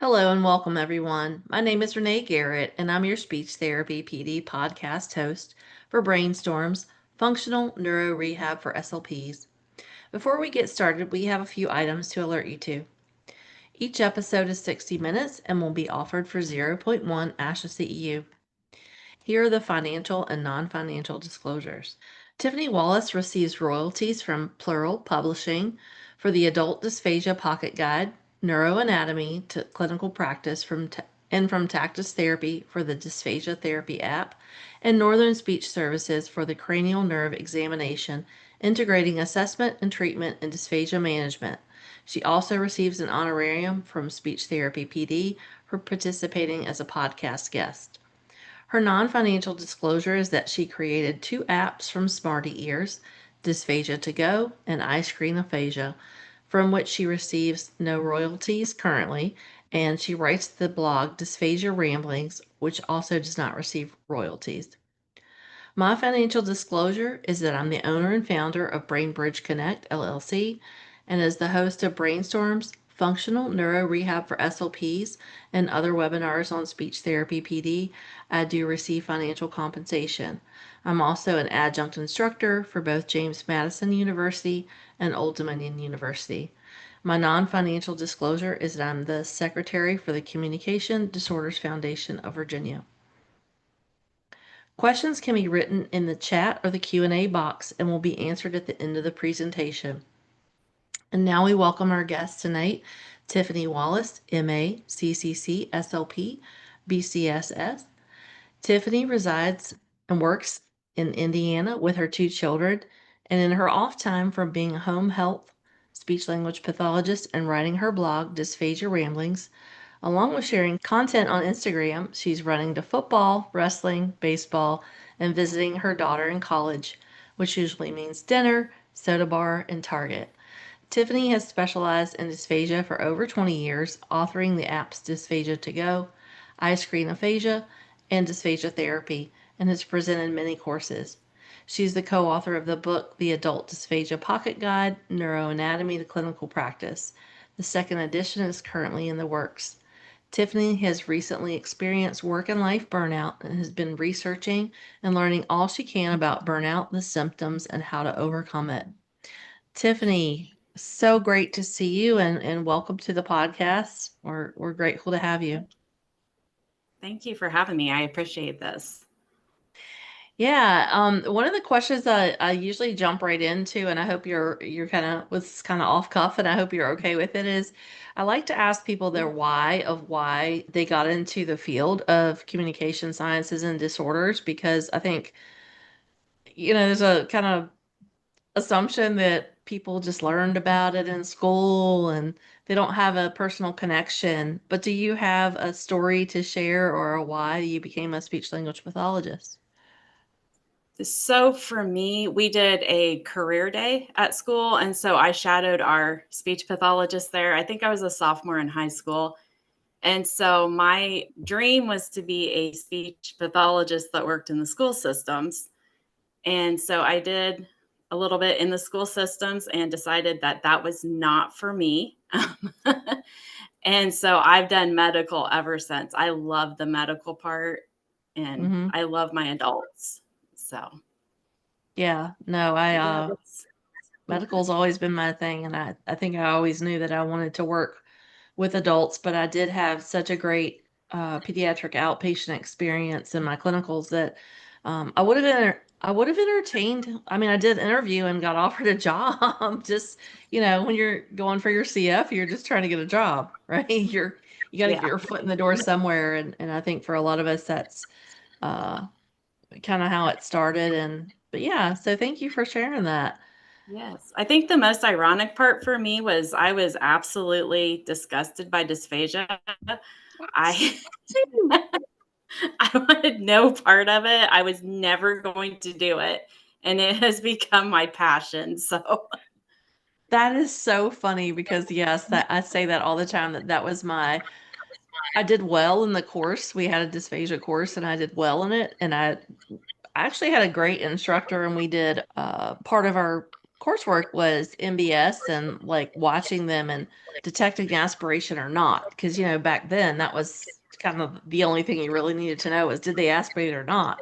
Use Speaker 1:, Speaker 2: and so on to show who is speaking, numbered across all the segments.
Speaker 1: Hello and welcome, everyone. My name is Renee Garrett, and I'm your speech therapy PD podcast host for Brainstorms, Functional Neurorehab for SLPs. Before we get started, we have a few items to alert you to. Each episode is 60 minutes and will be offered for zero point 0.1 ASHA CEU. Here are the financial and non-financial disclosures. Tiffani Wallace receives royalties from Plural Publishing for the Adult Dysphagia Pocket Guide, Neuroanatomy to Clinical Practice from Tactus Therapy for the Dysphagia Therapy app, and Northern Speech Services for the Cranial Nerve Examination, integrating assessment and treatment in dysphagia management. She also receives an honorarium from Speech Therapy PD for participating as a podcast guest. Her non-financial disclosure is that she created two apps from Smarty Ears, Dysphagia to Go and Ice Cream Aphasia, from which she receives no royalties currently, and she writes the blog Dysphagia Ramblings, which also does not receive royalties. My financial disclosure is that I'm the owner and founder of BrainBridge Connect LLC, and as the host of Brainstorms, Functional Neuro Rehab for SLPs, and other webinars on speech therapy PD, I do receive financial compensation. I'm also an adjunct instructor for both James Madison University and Old Dominion University. My non-financial disclosure is that I'm the secretary for the Communication Disorders Foundation of Virginia. Questions can be written in the chat or the Q&A box and will be answered at the end of the presentation. And now we welcome our guest tonight, Tiffani Wallace, MA, CCC-SLP, BCS-S. Tiffani resides and works in Indiana with her two children, and in her off time from being a home health speech language pathologist and writing her blog, Dysphagia Ramblings, along with sharing content on Instagram, she's running to football, wrestling, baseball, and visiting her daughter in college, which usually means dinner, soda bar, and Target. Tiffani has specialized in dysphagia for over 20 years, authoring the apps Dysphagia to Go, Ice Cream Aphasia, and Dysphagia Therapy, and has presented many courses. She's the co-author of the book The Adult Dysphagia Pocket Guide, Neuroanatomy to Clinical Practice. The second edition is currently in the works. Tiffani has recently experienced work and life burnout and has been researching and learning all she can about burnout, the symptoms, and how to overcome it. Tiffani, so great to see you and welcome to the podcast. We're grateful to have you.
Speaker 2: Thank you for having me. I appreciate this.
Speaker 1: Yeah, one of the questions that I usually jump right into, and I hope you're kind of was kind of off cuff, and I hope you're okay with it, is I like to ask people their why of why they got into the field of communication sciences and disorders, because I think, there's a kind of assumption that people just learned about it in school and they don't have a personal connection. But do you have a story to share or a why you became a speech language pathologist?
Speaker 2: So for me, we did a career day at school. And so I shadowed our speech pathologist there. I think I was a sophomore in high school. And so my dream was to be a speech pathologist that worked in the school systems. And so I did a little bit in the school systems and decided that that was not for me. And so I've done medical ever since. I love the medical part and
Speaker 1: Mm-hmm.
Speaker 2: I love my adults. So
Speaker 1: Yeah, no,
Speaker 2: yeah,
Speaker 1: medical's always been my thing, and I think I always knew that I wanted to work with adults, but I did have such a great pediatric outpatient experience in my clinicals that I would have entertained. I mean, I did interview and got offered a job. Just, when you're going for your CF, you're just trying to get a job, right? You got to get
Speaker 2: yeah.
Speaker 1: your foot in the door somewhere, and I think for a lot of us that's uh, kind of how it started. But yeah, so thank you for sharing that.
Speaker 2: Yes. I think the most ironic part for me was I was absolutely disgusted by dysphagia. I I wanted no part of it. I was never going to do it. And it has become my passion. So
Speaker 1: That is so funny because yes, that I say that all the time that was I did well in the course. We had a dysphagia course and I did well in it, and I actually had a great instructor, and we did part of our coursework was MBS and like watching them and detecting aspiration or not. Because, back then that was kind of the only thing you really needed to know was did they aspirate or not.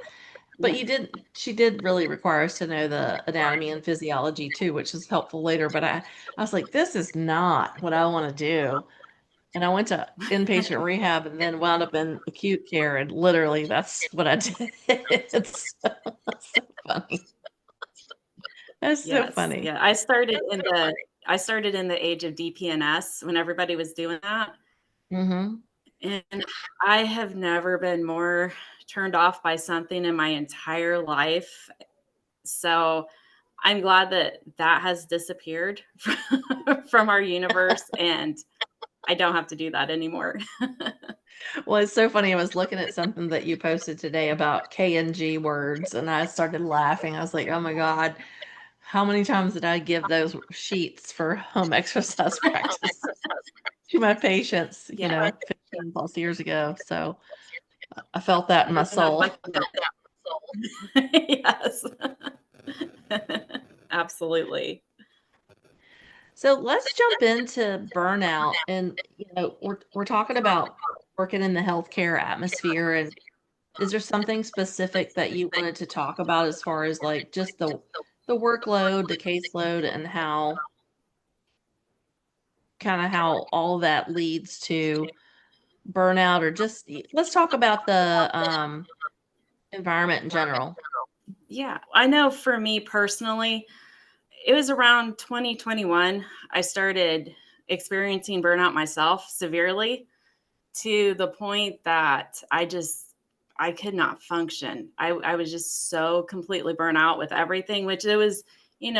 Speaker 1: But
Speaker 2: Yeah.
Speaker 1: she did really require us to know the anatomy and physiology too, which is helpful later. But I was like, this is not what I want to do. And I went to inpatient rehab and then wound up in acute care. And literally that's what I did. It's so funny. That's so
Speaker 2: Yes.
Speaker 1: funny.
Speaker 2: Yeah. I started in the age of DPNS when everybody was doing that.
Speaker 1: Mm-hmm.
Speaker 2: And I have never been more turned off by something in my entire life. So I'm glad that that has disappeared from our universe and I don't have to do that anymore.
Speaker 1: Well, it's so funny. I was looking at something that you posted today about K and G words, and I started laughing. I was like, oh my God, how many times did I give those sheets for home exercise practice to my patients,
Speaker 2: Yeah.
Speaker 1: 15 plus years ago? So I felt that in my
Speaker 2: I don't know if I
Speaker 1: soul.
Speaker 2: can. Yes. Absolutely.
Speaker 1: So let's jump into burnout. And, we're talking about working in the healthcare atmosphere. And is there something specific that you wanted to talk about as far as like just the workload, the caseload, and how how all that leads to burnout, or just let's talk about the environment in general.
Speaker 2: Yeah. I know for me personally, it was around 2021, I started experiencing burnout myself severely to the point that I could not function. I was just so completely burnt out with everything, which it was,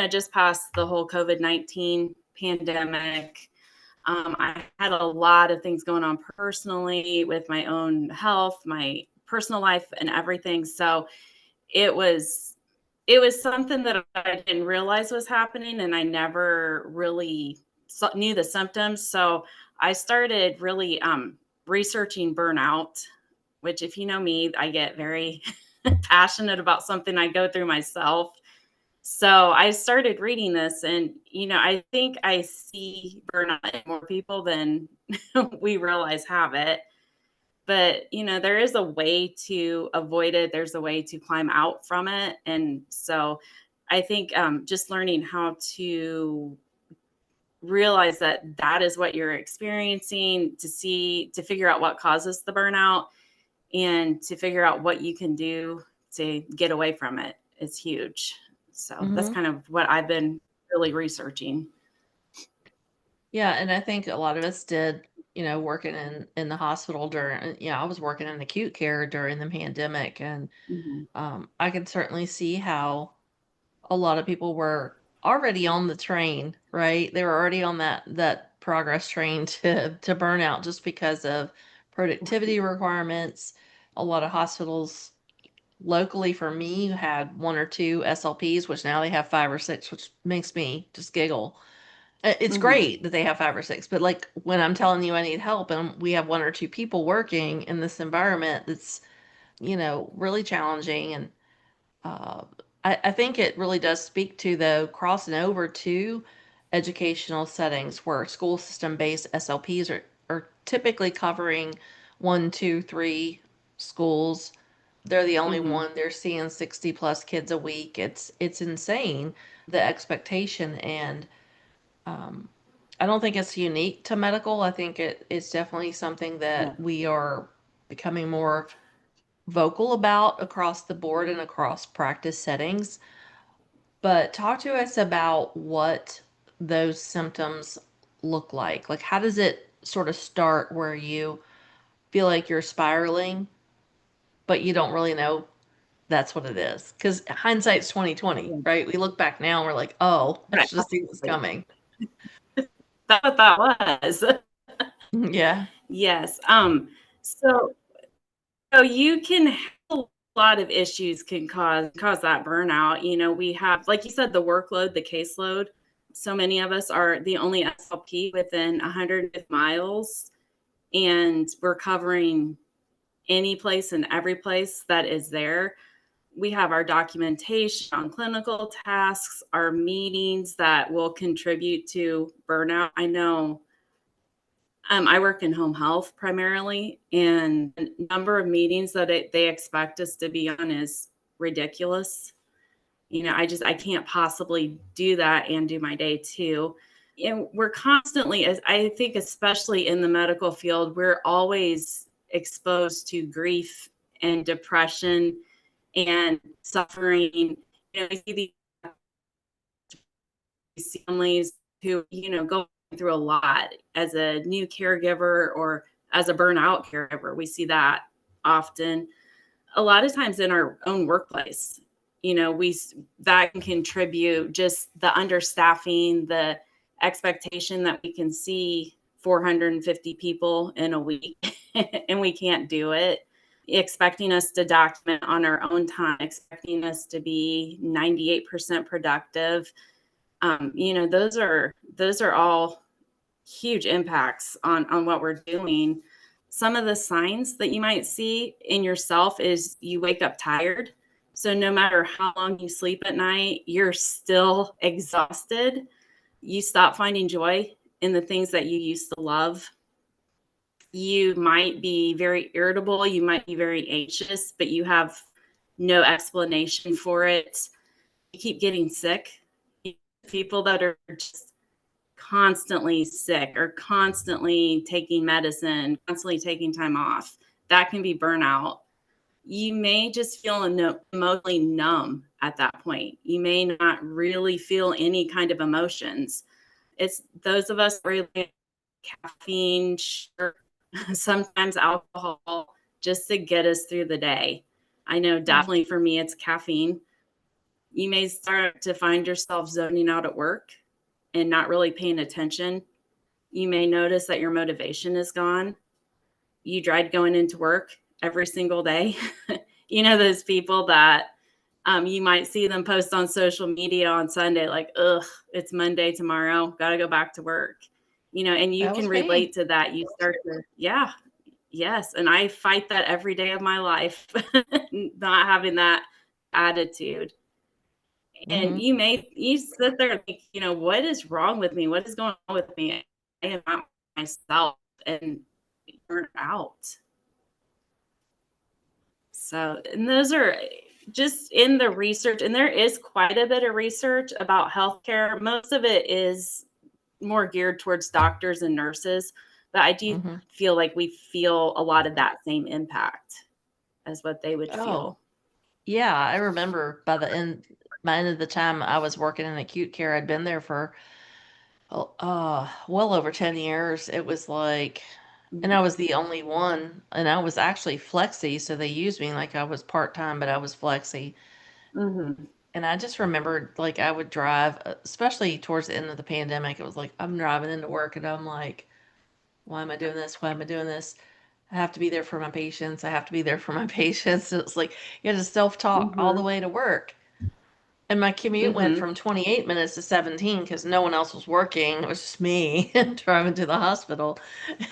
Speaker 2: just past the whole COVID-19 pandemic. I had a lot of things going on personally with my own health, my personal life, and everything. So it was it was something that I didn't realize was happening, and I never really knew the symptoms. So I started really researching burnout, which, if you know me, I get very passionate about something I go through myself. So I started reading this, and I think I see burnout in more people than we realize have it. But there is a way to avoid it. There's a way to climb out from it, and so I think just learning how to realize that that is what you're experiencing, to figure out what causes the burnout, and to figure out what you can do to get away from it is huge. So that's
Speaker 1: Hmm.
Speaker 2: kind of what I've been really researching.
Speaker 1: Yeah, and I think a lot of us did, working in the hospital during, I was working in acute care during the pandemic, and
Speaker 2: Mhm.
Speaker 1: I can certainly see how a lot of people were already on the train, right? They were already on that progress train to burnout just because of productivity requirements. A lot of hospitals locally for me had one or two SLPs, which now they have five or six, which makes me just giggle. It's
Speaker 2: Mhm.
Speaker 1: great that they have five or six, but like when I'm telling you I need help and we have one or two people working in this environment that's, really challenging. And uh, I think it really does speak to, though, crossing over to educational settings where school system based SLPs are typically covering one, two, three schools. They're the only
Speaker 2: Mhm.
Speaker 1: one. They're seeing 60 plus kids a week. It's insane, the expectation. And um, I don't think it's unique to medical. I think it's definitely something
Speaker 2: Yeah.
Speaker 1: that we are becoming more vocal about across the board and across practice settings. But talk to us about what those symptoms look like. Like, how does it sort of start where you feel like you're spiraling, but you don't really know that's what it is? Because hindsight's 2020,
Speaker 2: Yeah.
Speaker 1: right? We look back now and we're like, oh, I
Speaker 2: Right.
Speaker 1: should have seen this coming.
Speaker 2: That's what that was.
Speaker 1: Yeah.
Speaker 2: Yes. So you can have a lot of issues can cause that burnout. We have, like you said, the workload, the caseload. So many of us are the only SLP within 100 miles, and we're covering any place and every place that is there. We have our documentation on clinical tasks, our meetings that will contribute to burnout. I know I work in home health primarily, and the number of meetings that they expect us to be on is ridiculous. I can't possibly do that and do my day too. And we're constantly, as I think, especially in the medical field, we're always exposed to grief and depression and suffering. I see these families who, go through a lot as a new caregiver or as a burnout caregiver. We see that often. A lot of times in our own workplace, we that can contribute, just the understaffing, the expectation that we can see 450 people in a week and we can't do it, expecting us to document on our own time, expecting us to be 98% productive. Those are all huge impacts on what we're doing. Some of the signs that you might see in yourself is you wake up tired. So no matter how long you sleep at night, you're still exhausted. You stop finding joy in the things that you used to love. You might be very irritable. You might be very anxious, but you have no explanation for it. You keep getting sick. People that are just constantly sick or constantly taking medicine, constantly taking time off, that can be burnout. You may just feel emotionally numb at that point. You may not really feel any kind of emotions. It's those of us really caffeine, sugar, sometimes alcohol, just to get us through the day. I know definitely for me, it's caffeine. You may start to find yourself zoning out at work and not really paying attention. You may notice that your motivation is gone. You dread going into work every single day. Those people that you might see them post on social media on Sunday, like, ugh, it's Monday tomorrow, got to go back to work. And you
Speaker 1: That
Speaker 2: can
Speaker 1: was me.
Speaker 2: relate to that. You start to, yeah, yes. And I fight that every day of my life, not having that attitude. And
Speaker 1: Hmm.
Speaker 2: you sit there and think, what is wrong with me? What is going on with me? I am not myself and burn out. So, and those are just in the research, and there is quite a bit of research about healthcare. Most of it is more geared towards doctors and nurses, but I do
Speaker 1: Hmm.
Speaker 2: feel like we feel a lot of that same impact as what they would
Speaker 1: Oh,
Speaker 2: feel.
Speaker 1: yeah. I remember by end of the time I was working in acute care, I'd been there for well over 10 years. It was like, and I was the only one, and I was actually flexi, so they used me like I was part-time, but I was flexi.
Speaker 2: Mm-hmm.
Speaker 1: And I just remembered like I would drive, especially towards the end of the pandemic, it was like I'm driving into work and I'm like, why am I doing this? Why am I doing this? I have to be there for my patients. I have to be there for my patients. It's like you had to self-talk all the
Speaker 2: Mm-hmm.
Speaker 1: way to work. And my commute went
Speaker 2: Mm-hmm.
Speaker 1: from 28 minutes to 17 because no one else was working. It was just me driving to the hospital.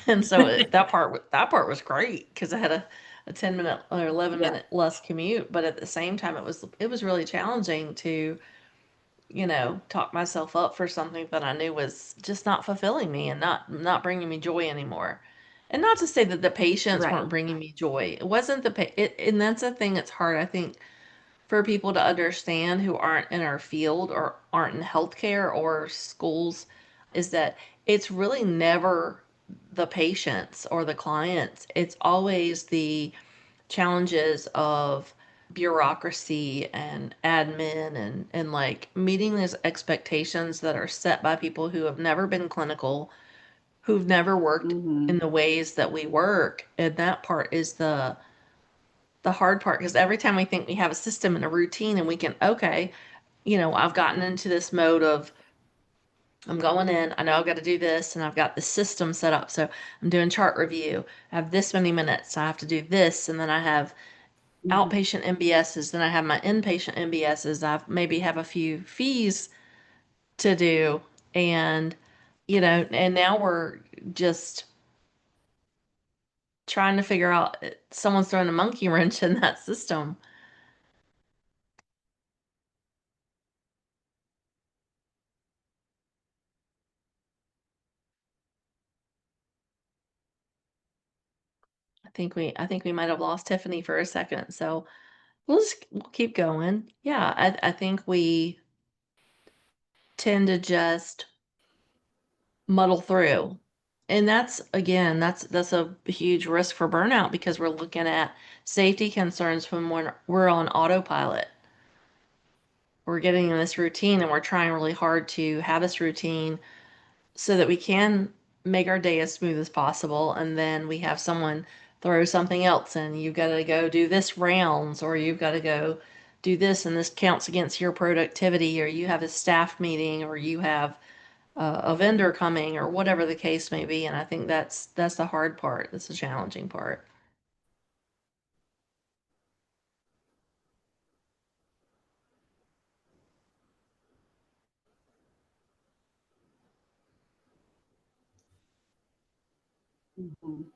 Speaker 1: And so that part was great because I had a 10-minute or 11
Speaker 2: Yeah.
Speaker 1: minute less commute. But at the same time, it was really challenging to, talk myself up for something that I knew was just not fulfilling me and not bringing me joy anymore. And not to say that the patients
Speaker 2: Right.
Speaker 1: weren't bringing me joy. It wasn't and that's the thing that's hard, I think, for people to understand who aren't in our field or aren't in healthcare or schools, is that it's really never the patients or the clients. It's always the challenges of bureaucracy and admin and like meeting those expectations that are set by people who have never been clinical, who've never worked
Speaker 2: Mm-hmm.
Speaker 1: in the ways that we work. And that part is the hard part because every time we think we have a system and a routine and we can, okay, I've gotten into this mode of I'm going in, I know I've got to do this, and I've got the system set up. So I'm doing chart review. I have this many minutes. I have to do this, and then I have
Speaker 2: Mm-hmm.
Speaker 1: outpatient MBSs, then I have my inpatient MBSs. I maybe have a few fees to do, and and now we're just trying to figure out someone's throwing a monkey wrench in that system. I think we might have lost Tiffany for a second, so we'll keep going. Yeah, I think we tend to just muddle through. And that's again, that's a huge risk for burnout because we're looking at safety concerns when we're on autopilot. We're getting in this routine and we're trying really hard to have this routine so that we can make our day as smooth as possible. And then we have someone throw something else in. You've got to go do this rounds, or you've got to go do this, and this counts against your productivity, or you have a staff meeting, or you have a vendor coming, or whatever the case may be. And I think that's the hard part. That's the challenging part.
Speaker 2: Mhm.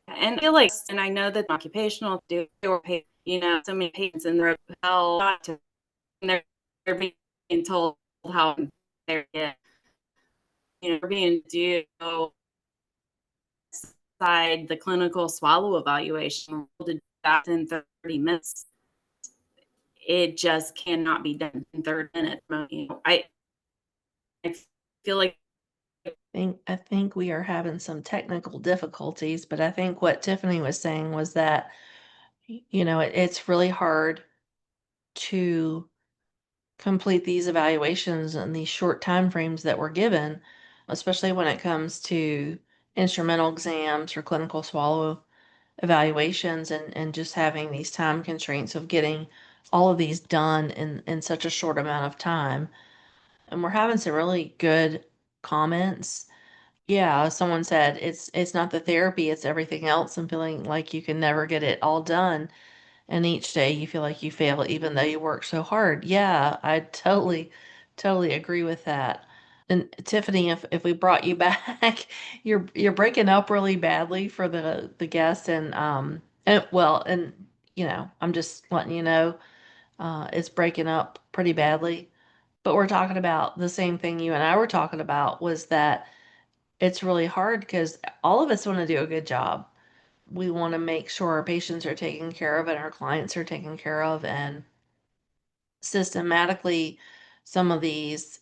Speaker 2: And I feel like, and I know that occupational do, you know, so many patients in their hell not to, they're being told how they're getting, you know, being due side the clinical swallow evaluation to do that in 30 minutes. It just cannot be done in 30 minutes. You know, I feel like
Speaker 1: I think we are having some technical difficulties, but I think what Tiffany was saying was that, you know, it's really hard to complete these evaluations in these short time frames that we're given, especially when it comes to instrumental exams or clinical swallow evaluations, and just having these time constraints of getting all of these done in such a short amount of time. And we're having some really good comments. Yeah, someone said it's not the therapy, it's everything else, and feeling like you can never get it all done. And each day you feel like you fail even though you work so hard. Yeah, I totally agree with that. And Tiffany, if we brought you back, you're breaking up really badly for the guest, and well, and you know, I'm just letting you know, it's breaking up pretty badly. But we're talking about the same thing you and I were talking about, was that it's really hard because all of us want to do a good job. We want to make sure our patients are taken care of and our clients are taken care of, and systematically some of these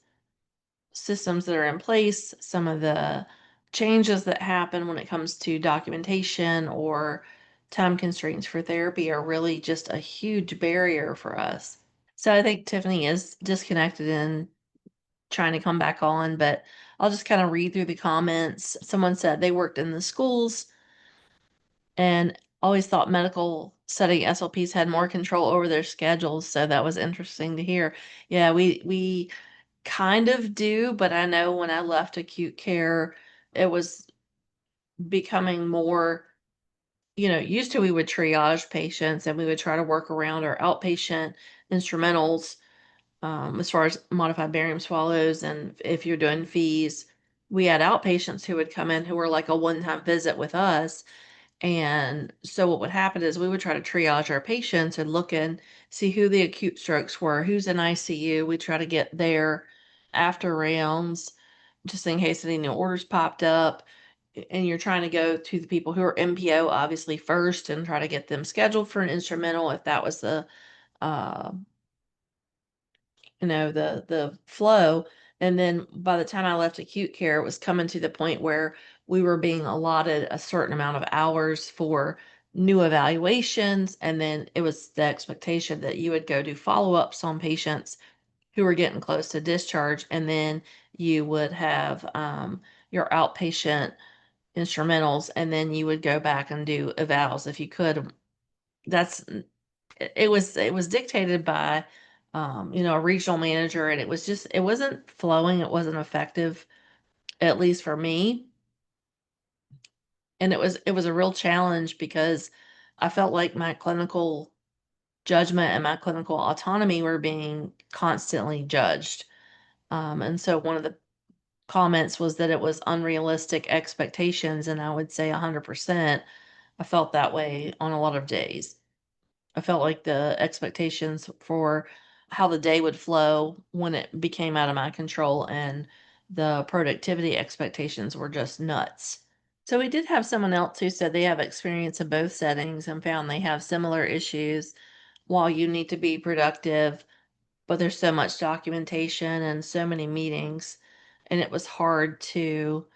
Speaker 1: systems that are in place, some of the changes that happen when it comes to documentation or time constraints for therapy are really just a huge barrier for us. So I think Tiffany is disconnected and trying to come back on, but I'll just kind of read through the comments. Someone said they worked in the schools and always thought medical setting SLPs had more control over their schedules, so that was interesting to hear. Yeah, we kind of do, but I know when I left acute care, it was becoming more, you know, used to we would triage patients and we would try to work around our outpatient instrumentals, as far as modified barium swallows. And if you're doing fees, we had outpatients who would come in who were like a one-time visit with us. And so what would happen is we would try to triage our patients and look and see who the acute strokes were, who's in ICU. We try to get there after rounds, just in case any new orders popped up. And you're trying to go to the people who are MPO obviously first and try to get them scheduled for an instrumental if that was the uh, you know, the flow. And then by the time I left acute care, it was coming to the point where we were being allotted a certain amount of hours for new evaluations. And then it was the expectation that you would go do follow-ups on patients who were getting close to discharge. And then you would have your outpatient instrumentals, and then you would go back and do evals if you could. That's it was dictated by you know, a regional manager, and it was just, it wasn't flowing, it wasn't effective, at least for me. And it was a real challenge because I felt like my clinical judgment and my clinical autonomy were being constantly judged. And so one of the comments was that it was unrealistic expectations, and I would say 100%. I felt that way on a lot of days. I felt like the expectations for how the day would flow when it became out of my control and the productivity expectations were just nuts. So we did have someone else who said they have experience in both settings and found they have similar issues. While you need to be productive, but there's so much documentation and so many meetings, and it was hard to,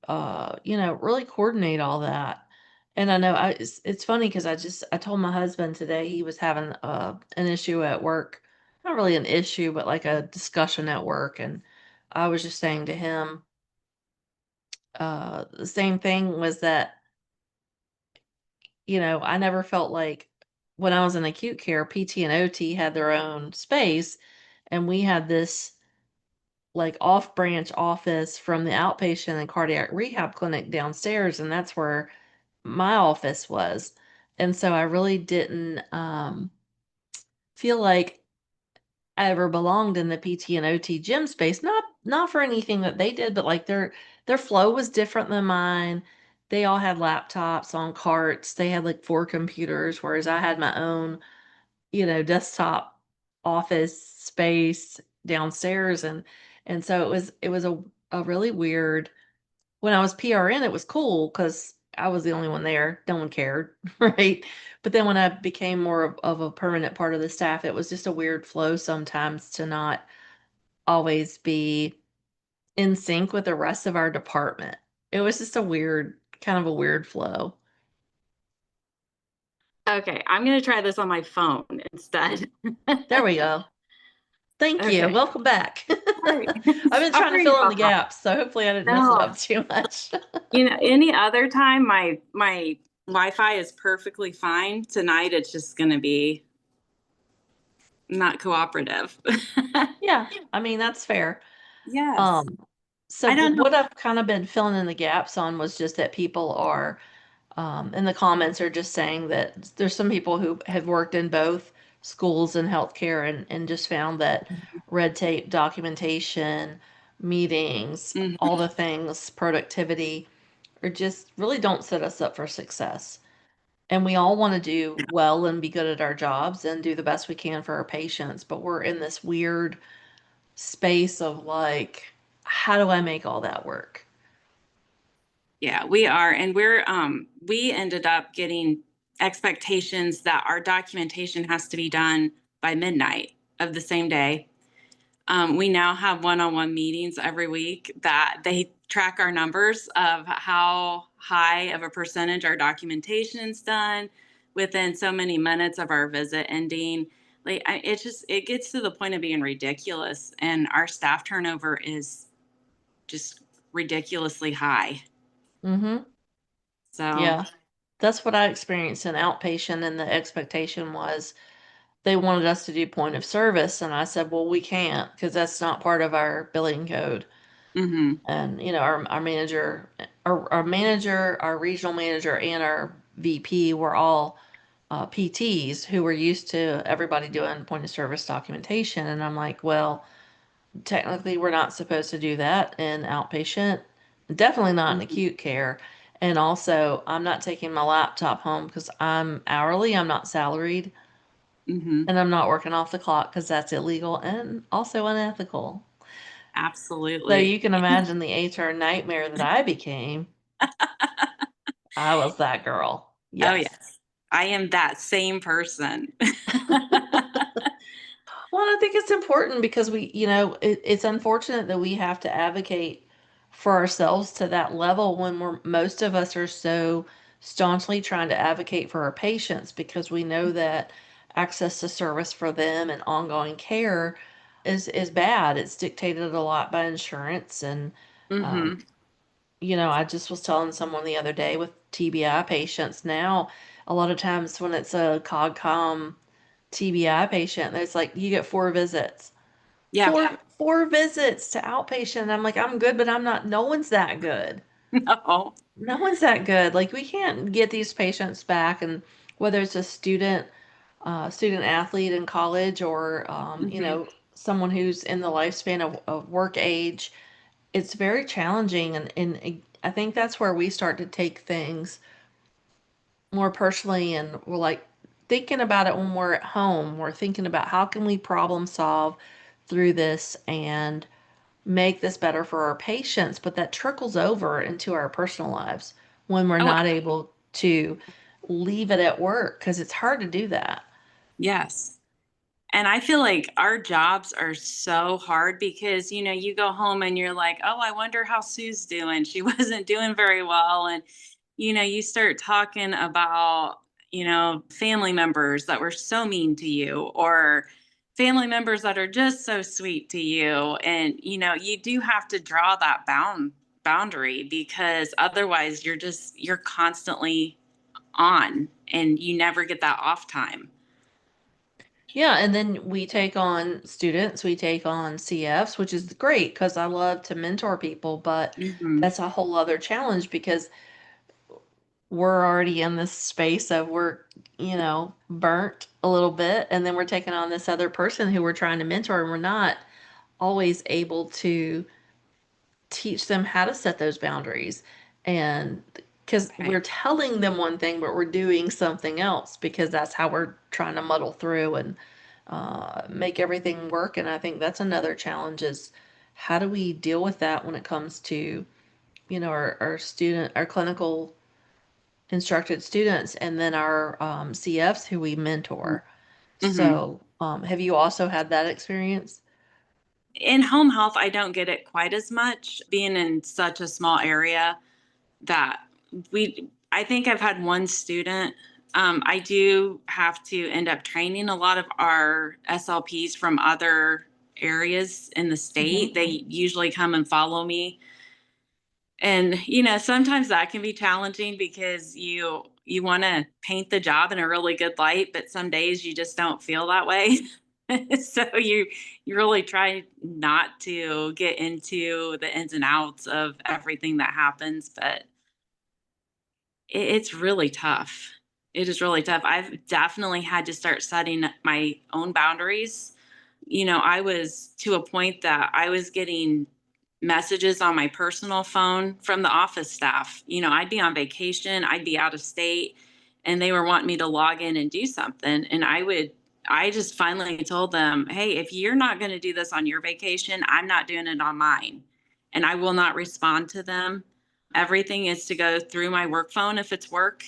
Speaker 1: really coordinate all that. And I know it's funny because I told my husband today he was having an issue at work, not really an issue, but like a discussion at work, and I was just saying to him, the same thing was that, I never felt like when I was in acute care, PT and OT had their own space, and we had this like off branch office from the outpatient and cardiac rehab clinic downstairs, and that's where my office was. And so I really didn't feel like I ever belonged in the PT and OT gym space. Not for anything that they did, but like their flow was different than mine. They all had laptops on carts. They had like four computers, whereas I had my own, desktop office space downstairs. And so it was a really weird. When I was PRN, it was cool because I was the only one there. No one cared, right? But then when I became more of a permanent part of the staff, it was just a weird flow sometimes to not always be in sync with the rest of our department. It was just kind of a weird flow.
Speaker 2: Okay, I'm going to try this on my phone instead.
Speaker 1: There we go. Thank you.
Speaker 2: Okay.
Speaker 1: Welcome back.
Speaker 2: Sorry.
Speaker 1: I've been trying to
Speaker 2: Sorry
Speaker 1: fill in
Speaker 2: about
Speaker 1: the
Speaker 2: that.
Speaker 1: gaps, so hopefully I didn't mess it up
Speaker 2: No,
Speaker 1: too much.
Speaker 2: any other time my Wi-Fi is perfectly fine. Tonight it's just going to be not cooperative.
Speaker 1: Yeah, I mean, that's fair.
Speaker 2: Yes.
Speaker 1: Um, so
Speaker 2: I don't know.
Speaker 1: what I've kind of been filling in the gaps on was just that people are, in the comments are just saying that there's some people who have worked in both schools and healthcare and just found that red tape, documentation, meetings,
Speaker 2: Mhm.
Speaker 1: all the things, productivity, are just really don't set us up for success. And we all want to do well and be good at our jobs and do the best we can for our patients, but we're in this weird space of like, how do I make all that work?
Speaker 2: Yeah, we are. And we ended up getting expectations that our documentation has to be done by midnight of the same day. We now have one-on-one meetings every week that they track our numbers of how high of a percentage our documentation is done within so many minutes of our visit ending. Like it gets to the point of being ridiculous, and our staff turnover is just ridiculously high.
Speaker 1: Mm-hmm.
Speaker 2: So,
Speaker 1: Yeah. That's what I experienced in outpatient, and the expectation was they wanted us to do point of service. And I said, well, we can't because that's not part of our billing code.
Speaker 2: mm-hmm,
Speaker 1: And, our manager, our regional manager, and our VP were all PTs who were used to everybody doing point of service documentation. And I'm like, well, technically, we're not supposed to do that in outpatient, definitely not in
Speaker 2: mm-hmm,
Speaker 1: acute care. And also, I'm not taking my laptop home because I'm hourly, I'm not salaried,
Speaker 2: mm-hmm.
Speaker 1: and I'm not working off the clock because that's illegal and also unethical. So
Speaker 2: Absolutely.
Speaker 1: you can imagine the HR nightmare that I became. I was that girl.
Speaker 2: Oh,
Speaker 1: Yes.
Speaker 2: yes. I am that same person.
Speaker 1: Well, I think it's important because it's unfortunate that we have to advocate for ourselves to that level when most of us are so staunchly trying to advocate for our patients because we know that access to service for them and ongoing care is bad. It's dictated a lot by insurance and um,
Speaker 2: Mm-hmm.
Speaker 1: I just was telling someone the other day with TBI patients now, a lot of times when it's a COG-COM TBI patient, it's like you get four visits.
Speaker 2: Yeah.
Speaker 1: Four visits to outpatient. And I'm like, I'm good, but I'm not, no one's that good.
Speaker 2: No.
Speaker 1: No one's that good. Like we can't get these patients back, and whether it's a student athlete in college or
Speaker 2: Mm-hmm.
Speaker 1: someone who's in the lifespan of work age, it's very challenging, and I think that's where we start to take things more personally, and we're like, thinking about it when we're at home. We're thinking about how can we problem solve through this and make this better for our patients, but that trickles over into our personal lives when we're
Speaker 2: Oh,
Speaker 1: not able to leave it at work because it's hard to do that.
Speaker 2: yes. And I feel like our jobs are so hard because, you go home and you're like, oh, I wonder how Sue's doing. She wasn't doing very well. And, you start talking about, family members that were so mean to you, or family members that are just so sweet to you. And, you do have to draw that boundary, because otherwise you're constantly on and you never get that off time.
Speaker 1: Yeah, and then we take on students, we take on CFs, which is great because I love to mentor people, but
Speaker 2: Hmm.
Speaker 1: that's a whole other challenge because we're already in this space of we're burnt a little bit, and then we're taking on this other person who we're trying to mentor, and we're not always able to teach them how to set those boundaries. And because we're
Speaker 2: Right.
Speaker 1: telling them one thing, but we're doing something else because that's how we're trying to muddle through and make everything work. And I think that's another challenge is how do we deal with that when it comes to, our clinical instructed students and then our CFs who we mentor.
Speaker 2: Hmm.
Speaker 1: So, have you also had that experience?
Speaker 2: In home health, I don't get it quite as much, being in such a small area that I think I've had one student. I do have to end up training a lot of our SLPs from other areas in the state.
Speaker 1: Hmm.
Speaker 2: They usually come and follow me. And, sometimes that can be challenging because you want to paint the job in a really good light, but some days you just don't feel that way. So you really try not to get into the ins and outs of everything that happens, but it's really tough. It is really tough. I've definitely had to start setting my own boundaries. I was to a point that I was getting messages on my personal phone from the office staff. I'd be on vacation, I'd be out of state, and they were wanting me to log in and do something. And I just finally told them, hey, if you're not going to do this on your vacation, I'm not doing it on mine. And I will not respond to them. Everything is to go through my work phone if it's work,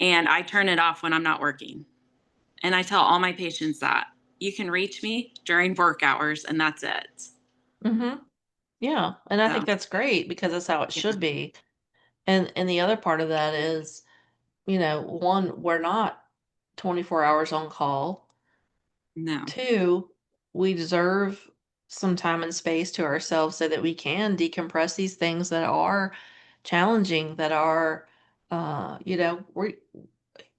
Speaker 2: and I turn it off when I'm not working. And I tell all my patients that you can reach me during work hours, and that's it.
Speaker 1: Hmm. Yeah, and I think
Speaker 2: So,
Speaker 1: that's great because that's how it
Speaker 2: yeah,
Speaker 1: should be. And the other part of that is, one, we're not 24 hours on call.
Speaker 2: no.
Speaker 1: Two, we deserve some time and space to ourselves so that we can decompress these things that are challenging, that are, we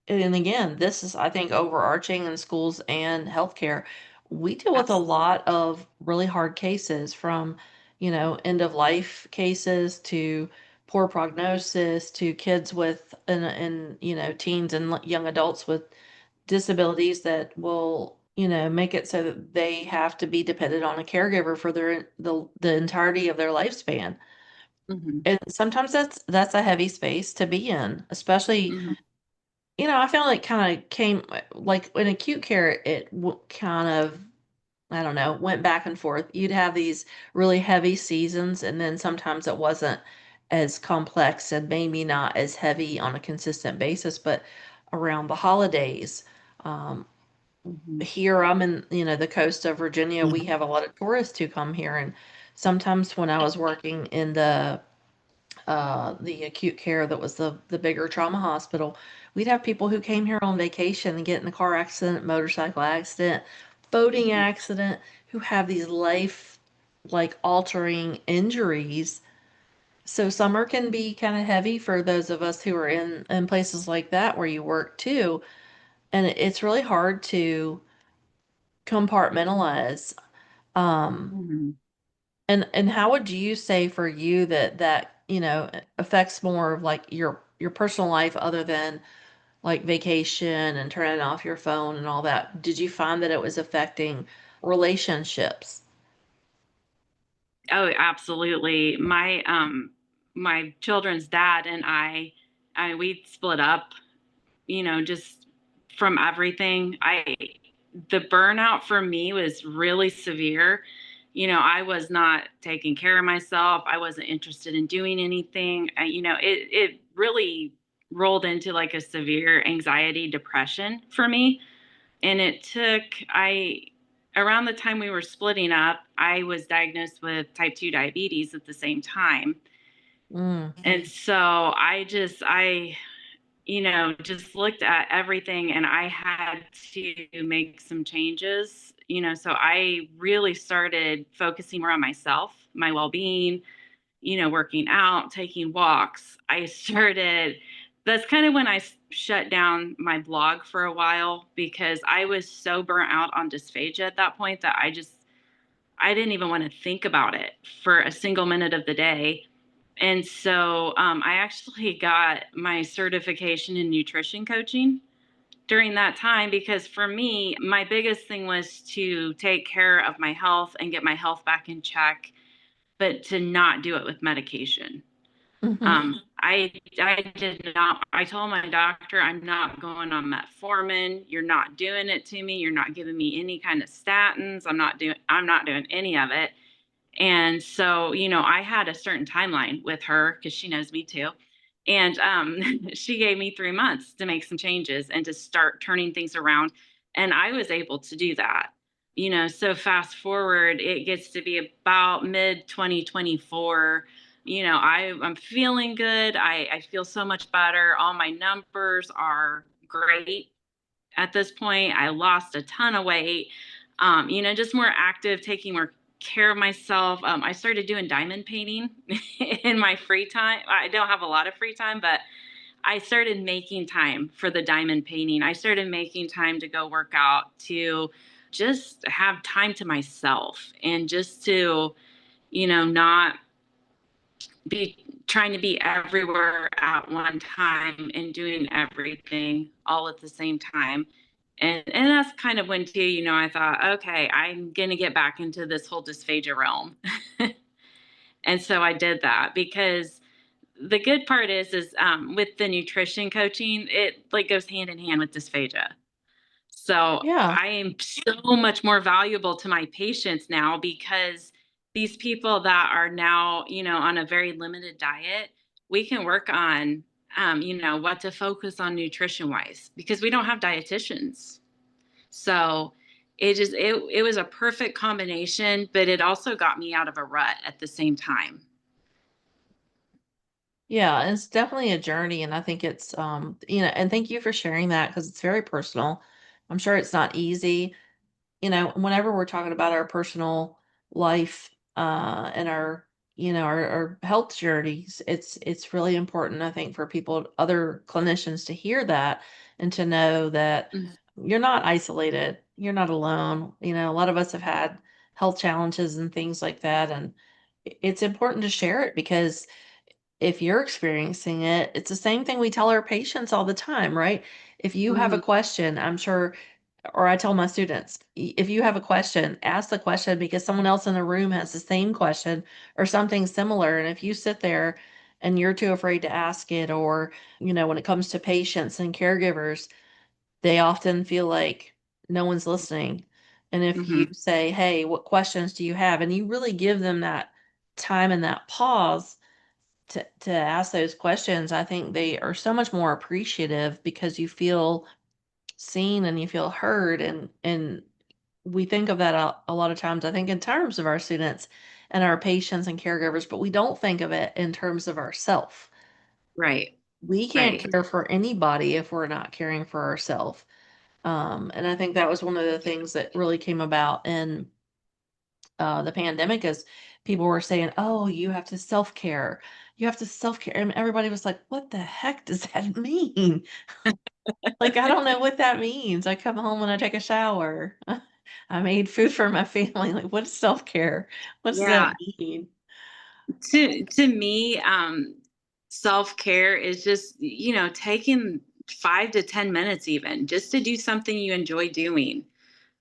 Speaker 1: and again, this is, I think, overarching in schools and healthcare. We deal with a
Speaker 2: Absolutely.
Speaker 1: lot of really hard cases from, end of life cases to poor prognosis to kids with, and teens and young adults with disabilities that will, make it so that they have to be dependent on a caregiver for the entirety of their lifespan.
Speaker 2: Mhm,
Speaker 1: And sometimes that's a heavy space to be in, especially
Speaker 2: mhm,
Speaker 1: I found it kind of came like in acute care, kind of, I don't know, went back and forth. You'd have these really heavy seasons, and then sometimes it wasn't as complex and maybe not as heavy on a consistent basis. But around the holidays, um,
Speaker 2: mhm,
Speaker 1: here I'm in, the coast of Virginia, we have a lot of tourists who come here. And sometimes when I was working in the acute care that was the bigger trauma hospital, we'd have people who came here on vacation and get in a car accident, motorcycle accident, boating
Speaker 2: mhm,
Speaker 1: accident, who have these life like altering injuries. So summer can be kind of heavy for those of us who are in places like that where you work too, and it's really hard to compartmentalize. Um,
Speaker 2: mhm.
Speaker 1: and how would you say for you that affects more of like your personal life other than like vacation and turning off your phone and all that? Did you find that it was affecting relationships?
Speaker 2: Oh, absolutely. My children's dad and I we split up, just from everything. The burnout for me was really severe. I was not taking care of myself. I wasn't interested in doing anything. It really rolled into like a severe anxiety depression for me. And it took, around the time we were splitting up, I was diagnosed with type 2 diabetes at the same time.
Speaker 1: Mm.
Speaker 2: And so just looked at everything, and I had to make some changes. So I really started focusing more on myself, my well-being, working out, taking walks. That's kind of when I shut down my blog for a while, because I was so burnt out on dysphagia at that point that I didn't even want to think about it for a single minute of the day. And so I actually got my certification in nutrition coaching during that time, because for me, my biggest thing was to take care of my health and get my health back in check, but to not do it with medication.
Speaker 1: Hmm.
Speaker 2: I did not. I told my doctor, I'm not going on metformin. You're not doing it to me. You're not giving me any kind of statins. I'm not doing any of it. And so, I had a certain timeline with her because she knows me too. And she gave me 3 months to make some changes and to start turning things around. And I was able to do that. So fast forward, it gets to be about mid 2024. I'm feeling good. I feel so much better. All my numbers are great at this point. I lost a ton of weight, just more active, taking more care of myself. I started doing diamond painting in my free time. I don't have a lot of free time, but I started making time for the diamond painting. I started making time to go work out, to just have time to myself, and just to, not be trying to be everywhere at one time and doing everything all at the same time. And that's kind of when too, I thought, okay, I'm gonna get back into this whole dysphagia realm. And so I did that, because the good part is with the nutrition coaching, it like goes hand in hand with dysphagia. So
Speaker 1: Yeah.
Speaker 2: I am so much more valuable to my patients now, because these people that are now, on a very limited diet, we can work on, what to focus on nutrition wise, because we don't have dietitians. So it was a perfect combination, but it also got me out of a rut at the same time.
Speaker 1: Yeah, it's definitely a journey, and I think it's and thank you for sharing that because it's very personal. I'm sure it's not easy. Whenever we're talking about our personal life and our our health journeys, it's really important, I think, for people, other clinicians, to hear that and to know that
Speaker 2: Mhm.
Speaker 1: you're not isolated, you're not alone. A lot of us have had health challenges and things like that, and it's important to share it because if you're experiencing it, it's the same thing we tell our patients all the time, right? If you have a
Speaker 2: Mhm.
Speaker 1: question, I'm sure, or I tell my students, if you have a question, ask the question because someone else in the room has the same question or something similar. And if you sit there and you're too afraid to ask it, or, when it comes to patients and caregivers, they often feel like no one's listening. And if you
Speaker 2: Mhm.
Speaker 1: say, hey, what questions do you have? And you really give them that time and that pause to ask those questions, I think they are so much more appreciative because you feel seen and you feel heard. And we think of that a lot of times, I think, in terms of our students and our patients and caregivers, but we don't think of it in terms of ourself.
Speaker 2: Right.
Speaker 1: We can't
Speaker 2: Right.
Speaker 1: care for anybody if we're not caring for ourselves. And I think that was one of the things that really came about in the pandemic, is people were saying, "Oh, you have to self care. You have to self care," and everybody was like, "What the heck does that mean?" Like, I don't know what that means. I come home and I take a shower. I made food for my family. Like, what's self care? What does that
Speaker 2: Yeah.
Speaker 1: mean?
Speaker 2: To me, self-care is just, taking 5 to 10 minutes even just to do something you enjoy doing.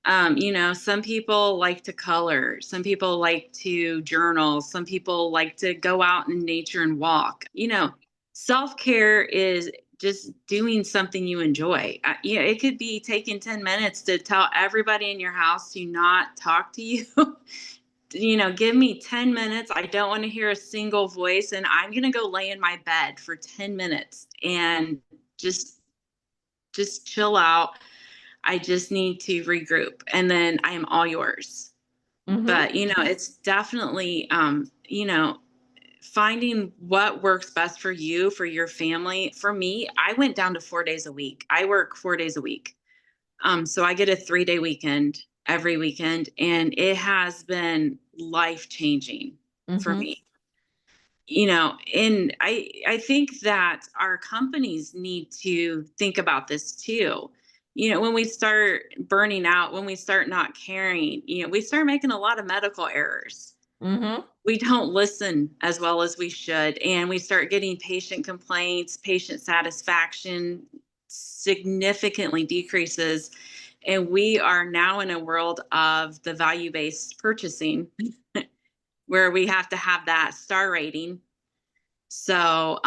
Speaker 2: Some people like to color, some people like to journal, some people like to go out in nature and walk. Self-care is just doing something you enjoy. It could be taking 10 minutes to tell everybody in your house to not talk to you. Give me 10 minutes. I don't want to hear a single voice, and I'm going to go lay in my bed for 10 minutes and just chill out. I just need to regroup, and then I am all yours.
Speaker 1: Mm-hmm.
Speaker 2: But, it's definitely, finding what works best for you, for your family. For me, I went down to 4 days a week. I work 4 days a week. So I get a 3-day weekend every weekend, and it has been life changing for
Speaker 1: Mm-hmm.
Speaker 2: me. And I think that our companies need to think about this too. When we start burning out, when we start not caring, we start making a lot of medical errors.
Speaker 1: Mm-hmm.
Speaker 2: We don't listen as well as we should, and we start getting patient complaints. Patient satisfaction significantly decreases, and we are now in a world of the value-based purchasing where we have to have that star rating. So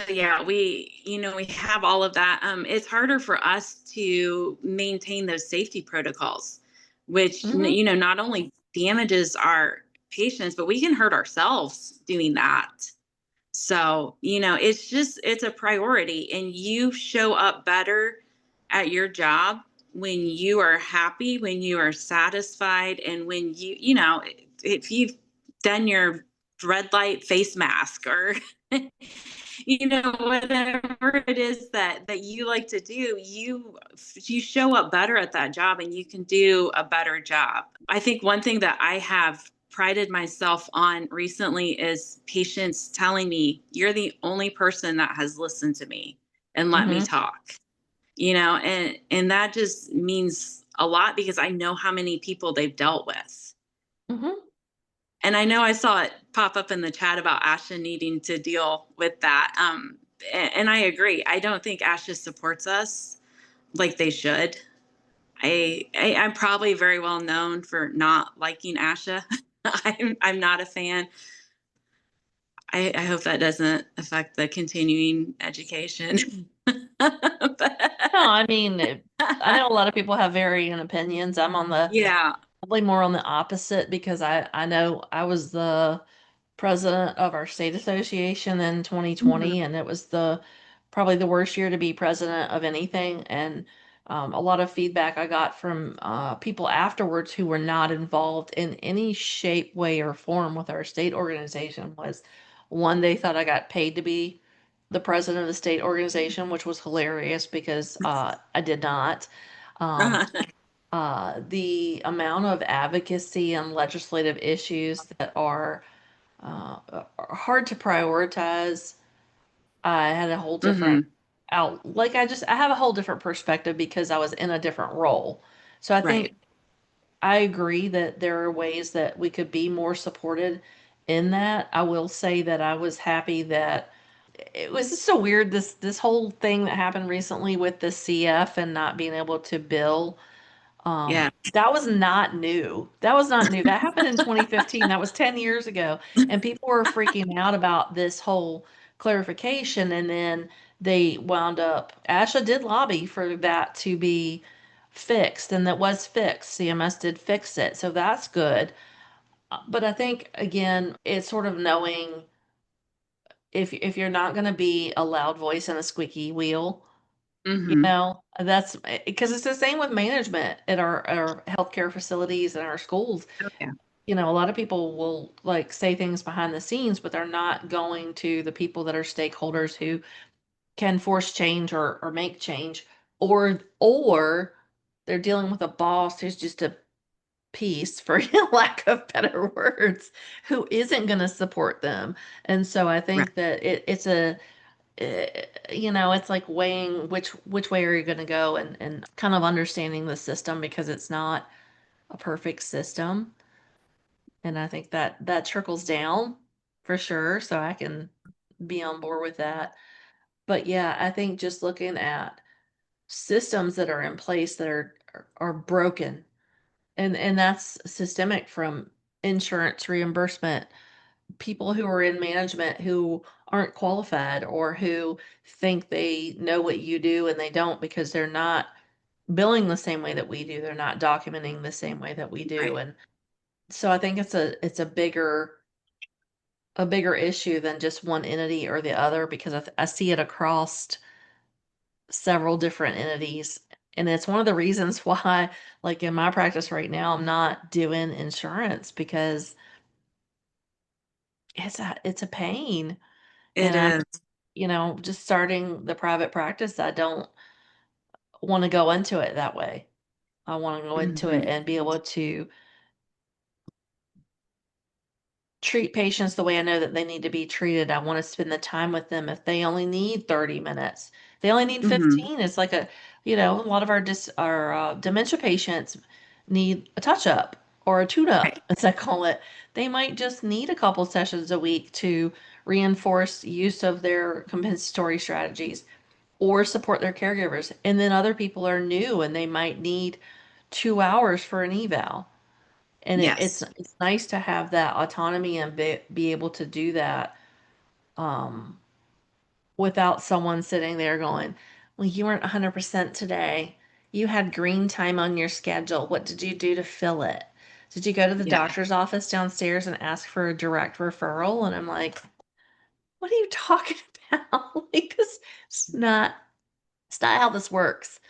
Speaker 2: yeah, we have all of that. It's harder for us to maintain those safety protocols, which,
Speaker 1: Mm-hmm.
Speaker 2: not only damages our patients, but we can hurt ourselves doing that. So, it's a priority, and you show up better at your job when you are happy, when you are satisfied, and when if you've done your red light face mask, or whatever it is that you like to do, you show up better at that job, and you can do a better job. I think one thing that I have prided myself on recently is patients telling me, "You're the only person that has listened to me and let me
Speaker 1: Mm-hmm.
Speaker 2: talk." And that just means a lot, because I know how many people they've dealt with.
Speaker 1: Mm-hmm.
Speaker 2: And I know I saw it pop up in the chat about ASHA needing to deal with that. And I agree. I don't think ASHA supports us like they should. I'm probably very well known for not liking ASHA. I'm not a fan. I hope that doesn't affect the continuing education.
Speaker 1: No, I mean, I know a lot of people have varying opinions. I'm on the
Speaker 2: Yeah.
Speaker 1: probably more on the opposite because I know I was the president of our state association in
Speaker 2: Mhm.
Speaker 1: 2020, and it was the probably the worst year to be president of anything. And a lot of feedback I got from people afterwards who were not involved in any shape, way, or form with our state organization was one, they thought I got paid to be the president of the state organization, which was hilarious because I did not. Um, the amount of advocacy and legislative issues that are hard to prioritize. I had a whole different
Speaker 2: Hmm.
Speaker 1: I have a whole different perspective because I was in a different role. So I think
Speaker 2: Right.
Speaker 1: I agree that there are ways that we could be more supported in that. I will say that I was happy that it was just so weird this whole thing that happened recently with the CF and not being able to bill.
Speaker 2: Yeah.
Speaker 1: That was not new. That was not new. That happened in 2015. That was 10 years ago. And people were freaking out about this whole clarification. And then they wound up, ASHA did lobby for that to be fixed, and that was fixed. CMS did fix it. So that's good. But I think, again, it's sort of knowing if you're not going to be a loud voice in a squeaky wheel,
Speaker 2: Hmm.
Speaker 1: that's because it's the same with management at our healthcare facilities and our schools.
Speaker 2: Oh, yeah.
Speaker 1: A lot of people will like say things behind the scenes, but they're not going to the people that are stakeholders who can force change or make change, or they're dealing with a boss who's just a piece, for lack of better words, who isn't going to support them. And so I
Speaker 2: Right.
Speaker 1: think that it's like weighing which way are you going to go, and kind of understanding the system because it's not a perfect system. And I think that trickles down for sure. So I can be on board with that. But yeah, I think just looking at systems that are in place that are broken, and that's systemic from insurance reimbursement people who are in management who aren't qualified or who think they know what you do and they don't because they're not billing the same way that we do. They're not documenting the same way that we do.
Speaker 2: Right.
Speaker 1: And so I think it's a bigger issue than just one entity or the other because I see it across several different entities. And it's one of the reasons why, like in my practice right now, I'm not doing insurance because it's a pain.
Speaker 2: It
Speaker 1: And I'm,
Speaker 2: is.
Speaker 1: just starting the private practice, I don't want to go into it that way. I want to go into it
Speaker 2: Mhm.
Speaker 1: and be able to treat patients the way I know that they need to be treated. I want to spend the time with them. If they only need 30 minutes, they only need
Speaker 2: Mhm.
Speaker 1: 15. It's like a lot of our dementia patients need a touch up or a tune up,
Speaker 2: Right.
Speaker 1: as I call it. They might just need a couple sessions a week to reinforce use of their compensatory strategies or support their caregivers. And then other people are new and they might need 2 hours for an eval. And it's
Speaker 2: Yes.
Speaker 1: it's nice to have that autonomy and be able to do that um, without someone sitting there going, "Well, you weren't 100% today. You had green time on your schedule. What did you do to fill it? Did you go to the
Speaker 2: Yeah.
Speaker 1: doctor's office downstairs and ask for a direct referral?" And I'm like, "What are you talking about? Like this is not it's not how this works."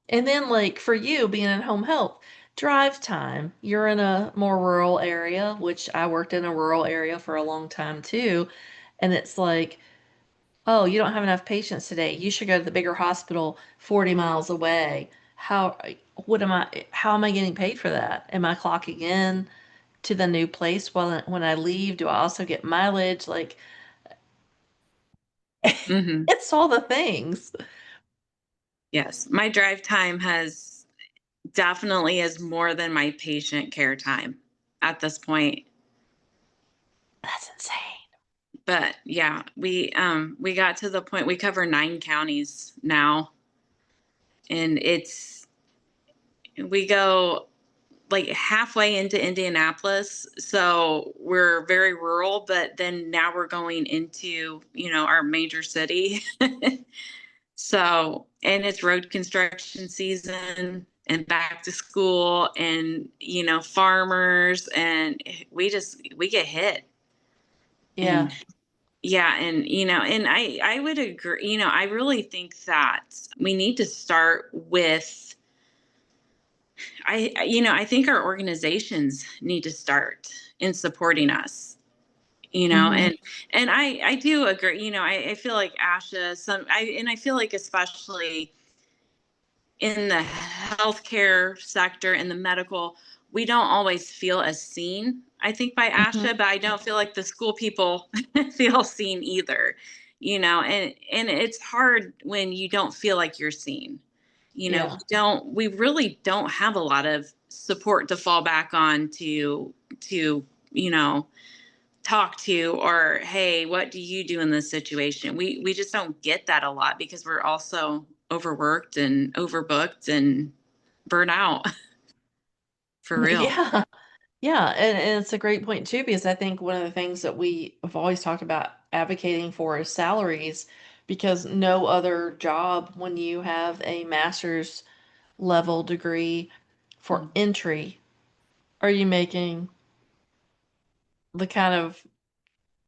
Speaker 1: And then, like, for you being in home health, drive time. You're in a more rural area, which I worked in a rural area for a long time too. And it's like, oh, you don't have enough patients today. You should go to the bigger hospital 40 miles away. How am I getting paid for that? Am I clocking in to the new place when I leave? Do I also get mileage? Like,
Speaker 2: Mhm.
Speaker 1: it's all the things.
Speaker 2: Yes. My drive time has definitely is more than my patient care time at this point.
Speaker 1: That's insane.
Speaker 2: But yeah, we got to the point we cover 9 counties now, and we go like halfway into Indianapolis. So we're very rural, but then now we're going into, our major city. So, and it's road construction season and back to school and, farmers, and we get hit.
Speaker 1: Yeah.
Speaker 2: And yeah, and and I would agree, I really think that we need to start with I think our organizations need to start in supporting us,
Speaker 1: Hmm.
Speaker 2: and I do agree, I feel like ASHA, and I feel like especially in the healthcare sector, in the medical, we don't always feel as seen, I think, by
Speaker 1: Hmm.
Speaker 2: ASHA, but I don't feel like the school people feel seen either, and it's hard when you don't feel like you're seen.
Speaker 1: Yeah.
Speaker 2: We really don't have a lot of support to fall back on to, talk to, or hey, what do you do in this situation? We just don't get that a lot because we're also overworked and overbooked and burnt out for real.
Speaker 1: Yeah. Yeah, and it's a great point too, because I think one of the things that we have always talked about advocating for is salaries, because no other job, when you have a master's level degree for
Speaker 2: Mm-hmm.
Speaker 1: entry, are you making the kind of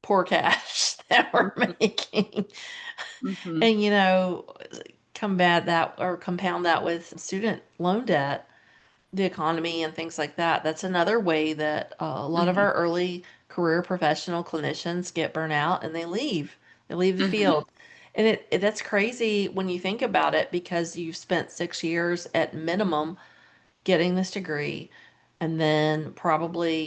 Speaker 1: poor cash that we're making.
Speaker 2: Mm-hmm.
Speaker 1: And, combat that or compound that with student loan debt, the economy and things like that. That's another way that a lot of
Speaker 2: Mm-hmm.
Speaker 1: our early career professional clinicians get burnt out and they leave. They leave the
Speaker 2: Mm-hmm.
Speaker 1: field. And that's crazy when you think about it because you've spent 6 years at minimum getting this degree and then probably,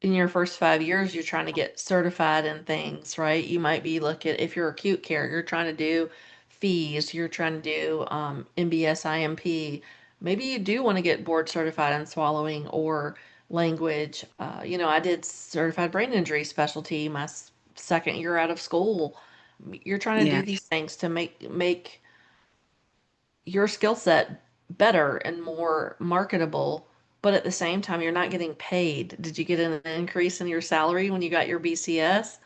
Speaker 1: in your first 5 years, you're trying to get certified in things, right? You might be looking, if you're acute care, you're trying to do fees, you're trying to do MBS IMP. Maybe you do want to get board certified in swallowing or language. I did certified brain injury specialty my second year out of school. You're trying to
Speaker 2: Yeah.
Speaker 1: do these things to make your skill set better and more marketable but at the same time, you're not getting paid. Did you get an increase in your salary when you got your BCS-S?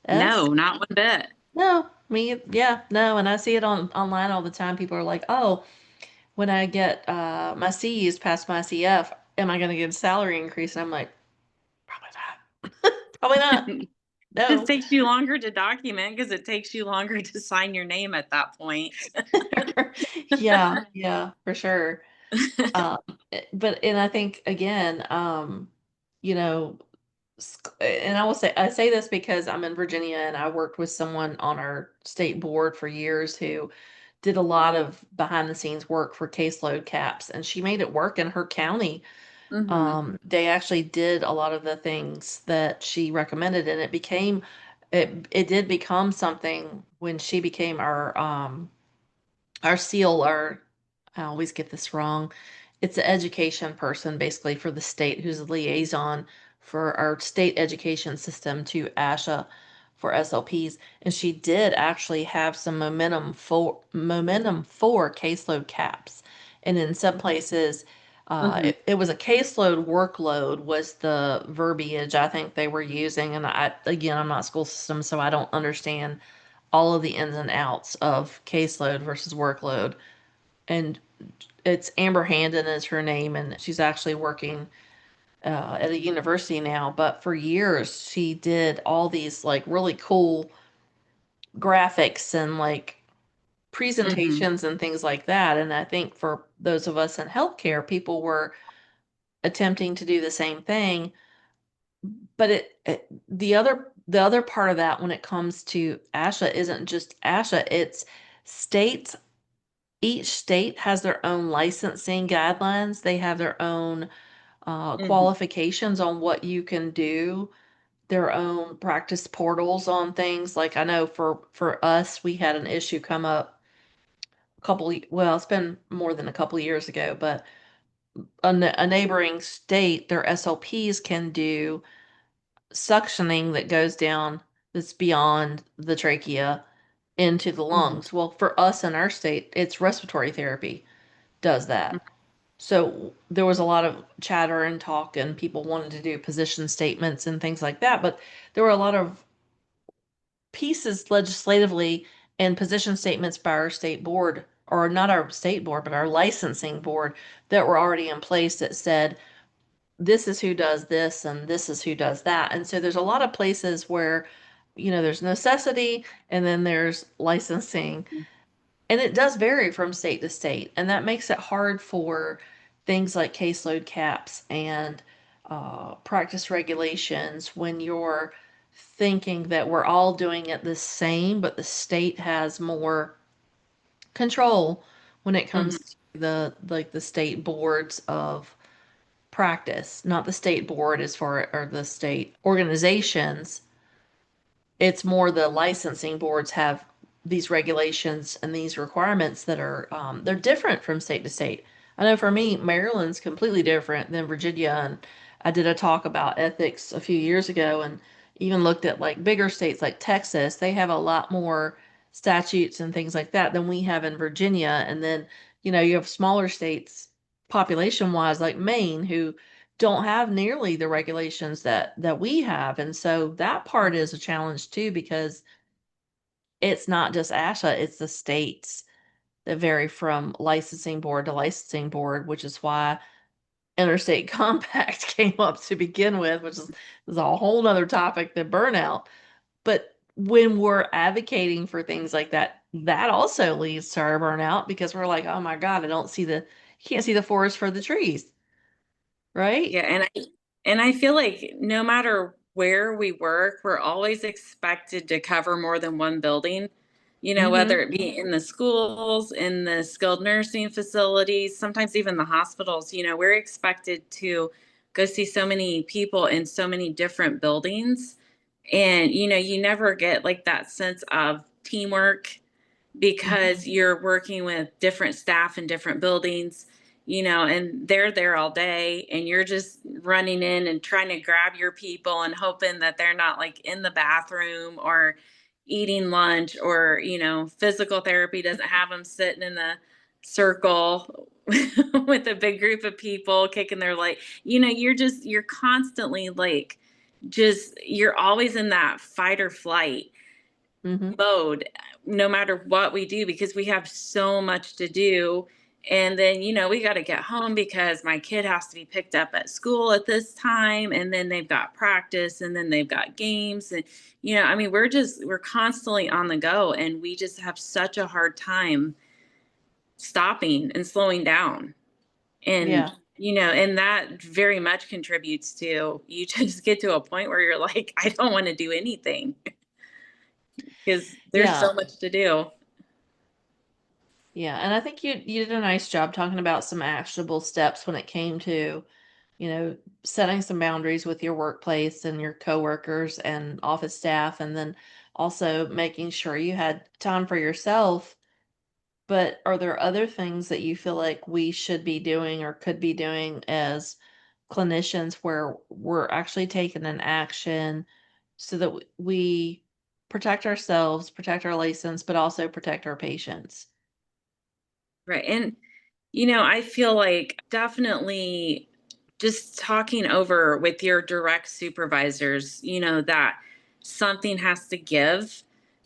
Speaker 2: No, not one bit.
Speaker 1: No, yeah, no. And I see it online all the time. People are like, oh, when I get my C's past my CF, am I going to get a salary increase? And I'm like, probably not. Probably not.
Speaker 2: Just
Speaker 1: No.
Speaker 2: takes you longer to document because it takes you longer to sign your name at that point.
Speaker 1: Yeah, yeah, for sure. Um, but and I think again, you know, and I say this because I'm in Virginia and I worked with someone on our state board for years who did a lot of behind the scenes work for caseload caps, and she made it work in her county.
Speaker 2: Hmm.
Speaker 1: They actually did a lot of the things that she recommended, and it did become something when she became our seal, our, I always get this wrong. It's an education person basically for the state who's a liaison for our state education system to ASHA for SLPs. And she did actually have some momentum for caseload caps. And in some places,
Speaker 2: Hmm.
Speaker 1: it was a caseload workload was the verbiage I think they were using. And again, I'm not school system, so I don't understand all of the ins and outs of caseload versus workload. And it's Amber Handon is her name, and she's actually working at a university now. But for years, she did all these like really cool graphics and like
Speaker 2: Hmm.
Speaker 1: presentations and things like that. And I think for those of us in healthcare, people were attempting to do the same thing. But the other part of that when it comes to ASHA isn't just ASHA, it's states. Each state has their own licensing guidelines. They have their own
Speaker 2: Hmm.
Speaker 1: qualifications on what you can do, their own practice portals on things. Like I know for us, we had an issue come up well, it's been more than a couple years ago, but a neighboring state, their SLPs can do suctioning that goes down that's beyond the trachea into the
Speaker 2: Hmm.
Speaker 1: lungs. Well, for us in our state, it's respiratory therapy does that. So there was a lot of chatter and talk, and people wanted to do position statements and things like that. But there were a lot of pieces legislatively and position statements by our state board, or not our state board, but our licensing board, that were already in place that said, this is who does this and this is who does that. And so there's a lot of places where, there's necessity and then there's licensing, and it does vary from state to state, and that makes it hard for things like caseload caps and practice regulations when you're thinking that we're all doing it the same, but the state has more control when it
Speaker 2: Hmm.
Speaker 1: comes to the state boards of practice, not the state board as far or the state organizations. It's more the licensing boards have these regulations and these requirements that are they're different from state to state. I know for me, Maryland's completely different than Virginia, and I did a talk about ethics a few years ago, and even looked at like bigger states like Texas. They have a lot more statutes and things like that than we have in Virginia, and then you have smaller states population wise like Maine who don't have nearly the regulations that we have. And so that part is a challenge too, because it's not just ASHA, it's the states that vary from licensing board to licensing board, which is why interstate compact came up to begin with, which is a whole nother topic than burnout. But when we're advocating for things like that, that also leads to our burnout because we're like, oh my God, you can't see the forest for the trees, right?
Speaker 2: Yeah, and I feel like no matter where we work, we're always expected to cover more than one building.
Speaker 1: Mm-hmm.
Speaker 2: Whether it be in the schools, in the skilled nursing facilities, sometimes even the hospitals, we're expected to go see so many people in so many different buildings. And you never get like that sense of teamwork because you're working with different staff in different buildings, and they're there all day and you're just running in and trying to grab your people and hoping that they're not like in the bathroom or eating lunch, or physical therapy doesn't have them sitting in the circle with a big group of people kicking their like, you're constantly like, you're always in that fight or flight
Speaker 1: Mhm.
Speaker 2: mode, no matter what we do, because we have so much to do. And then, we got to get home because my kid has to be picked up at school at this time. And then they've got practice and then they've got games. And, I mean, we're constantly on the go, and we just have such a hard time stopping and slowing down. And,
Speaker 1: Yeah.
Speaker 2: and that very much contributes to you just get to a point where you're like, I don't want to do anything because there's
Speaker 1: Yeah.
Speaker 2: so much to do.
Speaker 1: Yeah, and I think you did a nice job talking about some actionable steps when it came to, setting some boundaries with your workplace and your coworkers and office staff, and then also making sure you had time for yourself. But are there other things that you feel like we should be doing or could be doing as clinicians where we're actually taking an action so that we protect ourselves, protect our license, but also protect our patients?
Speaker 2: Right. And, I feel like definitely just talking over with your direct supervisors, that something has to give,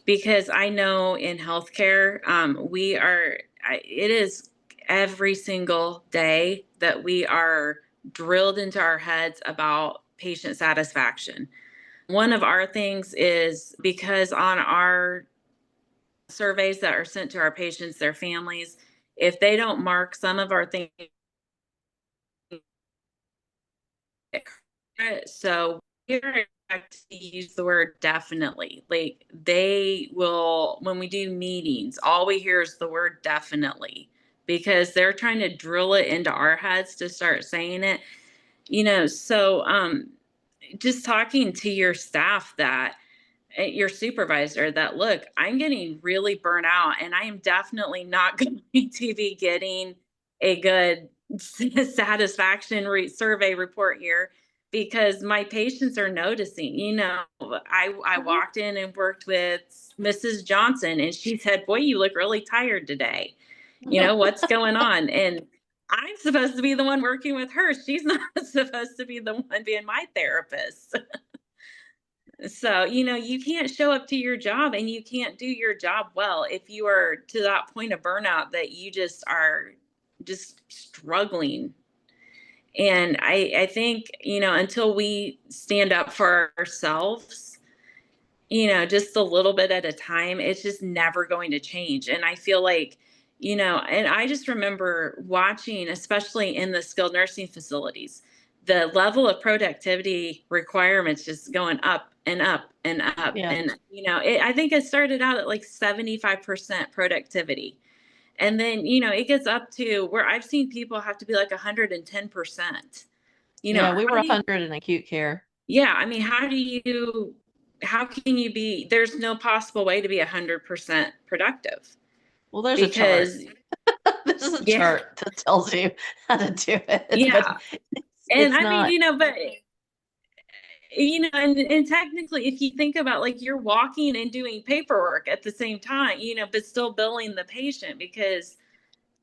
Speaker 2: because I know in healthcare, it is every single day that we are drilled into our heads about patient satisfaction. One of our things is because on our surveys that are sent to our patients, their families, if they don't mark some of our things, so we're expected to use the word definitely. Like they will, when we do meetings, all we hear is the word definitely, because they're trying to drill it into our heads to start saying it. So just talking to your staff, that your supervisor, that look, I'm getting really burnt out and I am definitely not going to be getting a good satisfaction survey report here, because my patients are noticing. I
Speaker 1: Mhm.
Speaker 2: walked in and worked with Mrs. Johnson, and she said, boy, you look really tired today. What's going on? And I'm supposed to be the one working with her. She's not supposed to be the one being my therapist. So, you can't show up to your job and you can't do your job well if you are to that point of burnout that you just are just struggling. And I think, until we stand up for ourselves, just a little bit at a time, it's just never going to change. And I feel like, and I just remember watching, especially in the skilled nursing facilities, the level of productivity requirements just going up and up and up.
Speaker 1: Yeah.
Speaker 2: And, I think it started out at like 75% productivity. And then, it gets up to where I've seen people have to be like 110%.
Speaker 1: Yeah, we
Speaker 2: How
Speaker 1: were
Speaker 2: do you,
Speaker 1: 100 in acute care.
Speaker 2: yeah, I mean, how can you be, there's no possible way to be 100% productive,
Speaker 1: Well, there's a chart.
Speaker 2: because
Speaker 1: This is a
Speaker 2: yeah,
Speaker 1: chart that tells you how to do it, but
Speaker 2: yeah. And
Speaker 1: it's
Speaker 2: I mean,
Speaker 1: not.
Speaker 2: but and technically, if you think about, like, you're walking and doing paperwork at the same time, but still billing the patient, because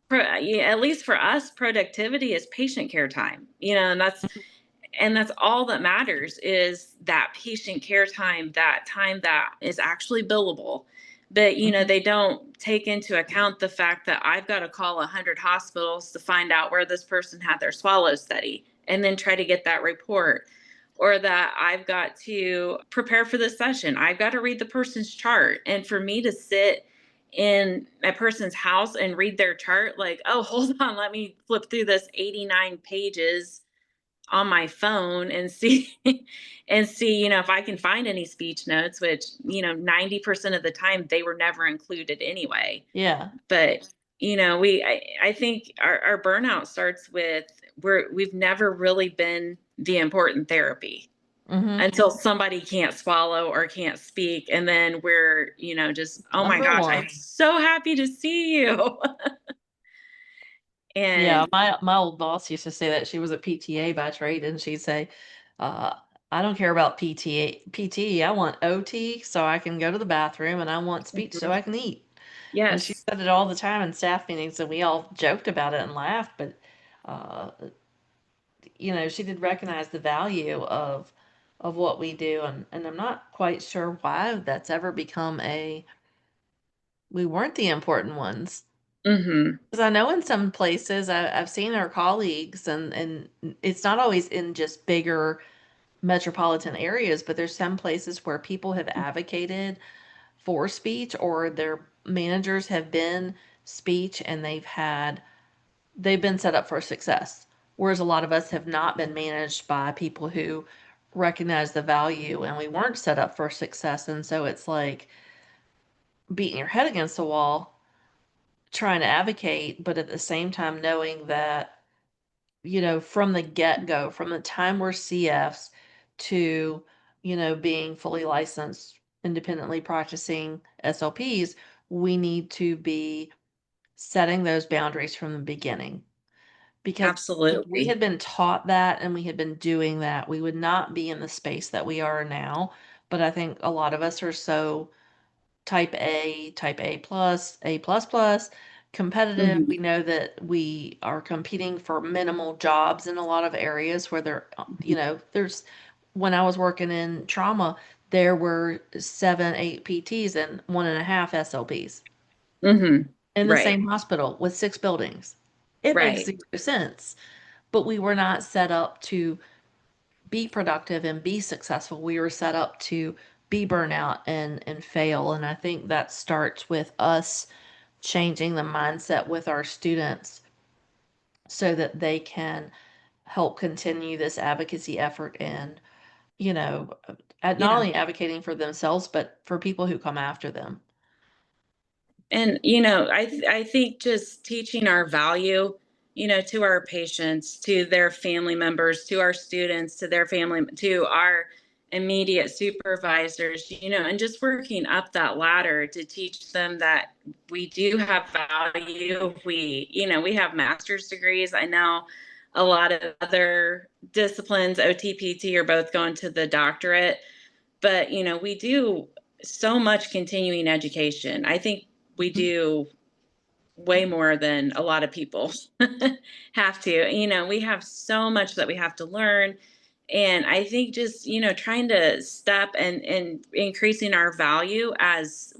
Speaker 2: yeah, at least for us, productivity is patient care time, and that's all that matters, is that patient care time, that time that is actually billable. But
Speaker 1: Mhm.
Speaker 2: they don't take into account the fact that I've got to call 100 hospitals to find out where this person had their swallow study and then try to get that report, or that I've got to prepare for the session, I've got to read the person's chart. And for me to sit in a person's house and read their chart, like, oh, hold on, let me flip through this 89 pages on my phone and see and see, if I can find any speech notes, which, 90% of the time they were never included anyway.
Speaker 1: Yeah.
Speaker 2: But, I think our burnout starts with, we've never really been the important therapy
Speaker 1: Mhm.
Speaker 2: until somebody can't swallow or can't speak. And then we're, just, oh my
Speaker 1: Number
Speaker 2: gosh,
Speaker 1: 1.
Speaker 2: I'm so happy to see you.
Speaker 1: Yeah,
Speaker 2: And
Speaker 1: my old boss used to say that she was a PTA by trade, and she'd say, uh, "I don't care about PT. I want OT so I can go to the bathroom, and I want speech so
Speaker 2: mhm.
Speaker 1: I can eat." And she
Speaker 2: Yes.
Speaker 1: said it all the time in staff meetings, and we all joked about it and laughed. But, uh, she did recognize the value of what we do, and I'm not quite sure why that's ever become we weren't the important ones.
Speaker 2: Mm-hmm.
Speaker 1: Because I know in some places I've seen our colleagues, and it's not always in just bigger metropolitan areas, but there's some places where people have advocated for speech, or their managers have been speech, and they've been set up for success. Whereas a lot of us have not been managed by people who recognize the value, and we weren't set up for success. And so it's like beating your head against the wall trying to advocate, but at the same time knowing that, from the get go, from the time we're CFs to, being fully licensed, independently practicing SLPs, we need to be setting those boundaries from the beginning. Because if we
Speaker 2: Absolutely.
Speaker 1: had been taught that and we had been doing that, we would not be in the space that we are now. But I think a lot of us are so type A plus, A plus plus, competitive.
Speaker 2: Mm-hmm.
Speaker 1: We know that we are competing for minimal jobs in a lot of areas where when I was working in trauma, there were 7, 8 PTs and 1.5 SLPs
Speaker 2: Mm-hmm.
Speaker 1: in the
Speaker 2: Right.
Speaker 1: same hospital with 6 buildings. It makes
Speaker 2: Right.
Speaker 1: zero sense. But we were not set up to be productive and be successful. We were set up to be burnout and fail. And I think that starts with us changing the mindset with our students so that they can help continue this advocacy effort, and, at not
Speaker 2: Yeah.
Speaker 1: only advocating for themselves, but for people who come after them.
Speaker 2: And I think just teaching our value, to our patients, to their family members, to our students, to their family, to our immediate supervisors, and just working up that ladder to teach them that we do have value. We have master's degrees. I know a lot of other disciplines, OTPT, are both going to the doctorate, but we do so much continuing education. I think we
Speaker 1: Mhm.
Speaker 2: do way more than a lot of people have to. We have so much that we have to learn. And I think just, trying to step and increasing our value as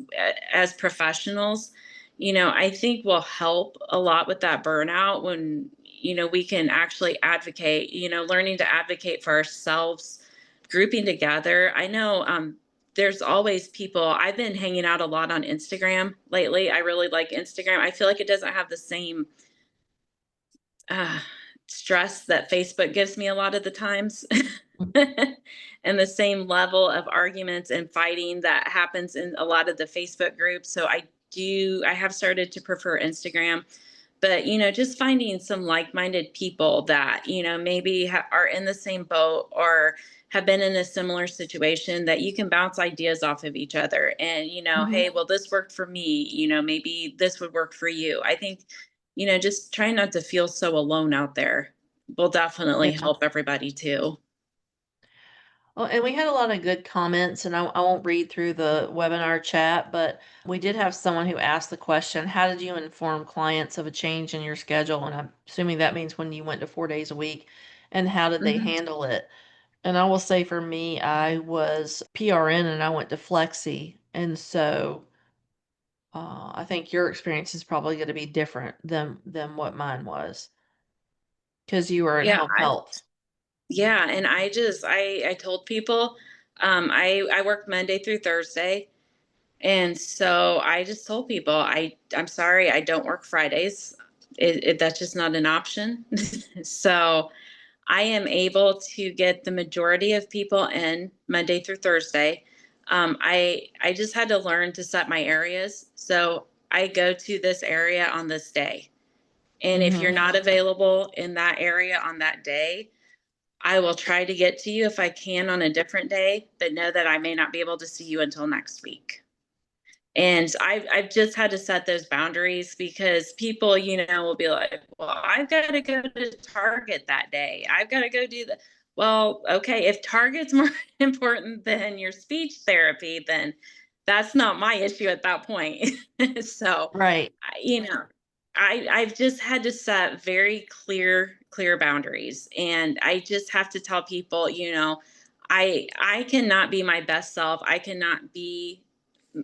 Speaker 2: professionals, I think will help a lot with that burnout when, we can actually advocate, learning to advocate for ourselves, grouping together. I know there's always people. I've been hanging out a lot on Instagram lately. I really like Instagram. I feel like it doesn't have the same uh, stress that Facebook gives me a lot of the times. And the same level of arguments and fighting that happens in a lot of the Facebook groups. So I have started to prefer Instagram, but just finding some like-minded people that maybe are in the same boat or have been in a similar situation, that you can bounce ideas off of each other, and
Speaker 1: Mhm.
Speaker 2: hey, well, this worked for me, maybe this would work for you. I think just trying not to feel so alone out there will definitely
Speaker 1: Yeah.
Speaker 2: help everybody too.
Speaker 1: Well, and we had a lot of good comments, and I won't read through the webinar chat, but we did have someone who asked the question, how did you inform clients of a change in your schedule? And I'm assuming that means when you went to 4 days a week, and how did they
Speaker 2: Mhm.
Speaker 1: handle it? And I will say for me, I was PRN and I went to Flexi. And so I think your experience is probably going to be different than what mine was because you were in
Speaker 2: Yeah,
Speaker 1: home health.
Speaker 2: and I told people, I work Monday through Thursday, and so I just told people, I'm sorry, I don't work Fridays. That's just not an option. So I am able to get the majority of people in Monday through Thursday. I just had to learn to set my areas. So I go to this area on this day. And if you're
Speaker 1: Hmm.
Speaker 2: not available in that area on that day, I will try to get to you if I can on a different day, but know that I may not be able to see you until next week. And I've just had to set those boundaries because people, will be like, well, I've got to go to Target that day. I've got to go do that. Well, okay, if Target's more important than your speech therapy, then that's not my issue at that point. So,
Speaker 1: Right.
Speaker 2: you know, I've just had to set very clear boundaries, and I just have to tell people, I cannot be my best self. I cannot be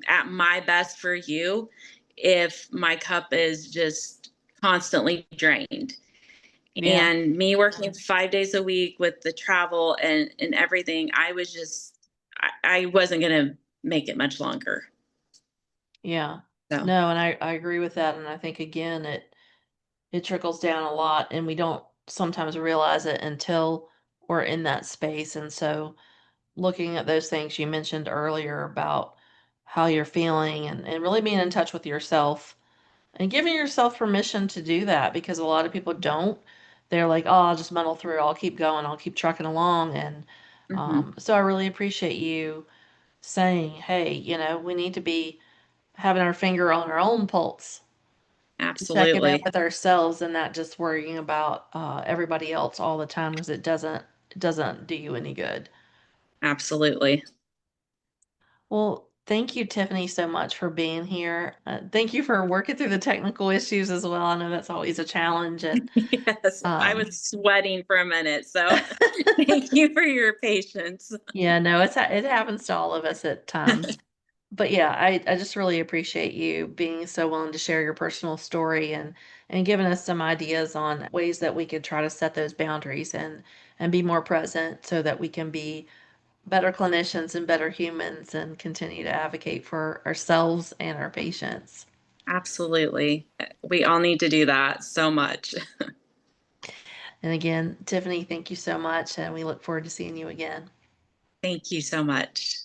Speaker 2: at my best for you if my cup is just constantly drained.
Speaker 1: Yeah.
Speaker 2: And me working 5 days a week with the travel and everything, I wasn't gonna make it much longer.
Speaker 1: Yeah.
Speaker 2: So
Speaker 1: No, and I agree with that, and I think again it trickles down a lot and we don't sometimes realize it until we're in that space. And so looking at those things you mentioned earlier about how you're feeling and really being in touch with yourself and giving yourself permission to do that because a lot of people don't. They're like, oh, I'll just muddle through, I'll keep going, I'll keep trucking along. And
Speaker 2: mhm,
Speaker 1: so I really appreciate you saying, hey, we need to be having our finger on our own pulse and checking in
Speaker 2: absolutely,
Speaker 1: with ourselves and not just worrying about everybody else all the time because it doesn't do you any good.
Speaker 2: absolutely.
Speaker 1: Well, thank you, Tiffany, so much for being here. Thank you for working through the technical issues as well. I know that's always a challenge, and
Speaker 2: Yes, I
Speaker 1: um,
Speaker 2: was sweating for a minute, so thank you for your patience.
Speaker 1: yeah, no, it happens to all of us at times. But yeah, I just really appreciate you being so willing to share your personal story and giving us some ideas on ways that we could try to set those boundaries and be more present so that we can be better clinicians and better humans and continue to advocate for ourselves and our patients.
Speaker 2: Absolutely. We all need to do that so much.
Speaker 1: And again, Tiffany, thank you so much, and we look forward to seeing you again.
Speaker 2: Thank you so much.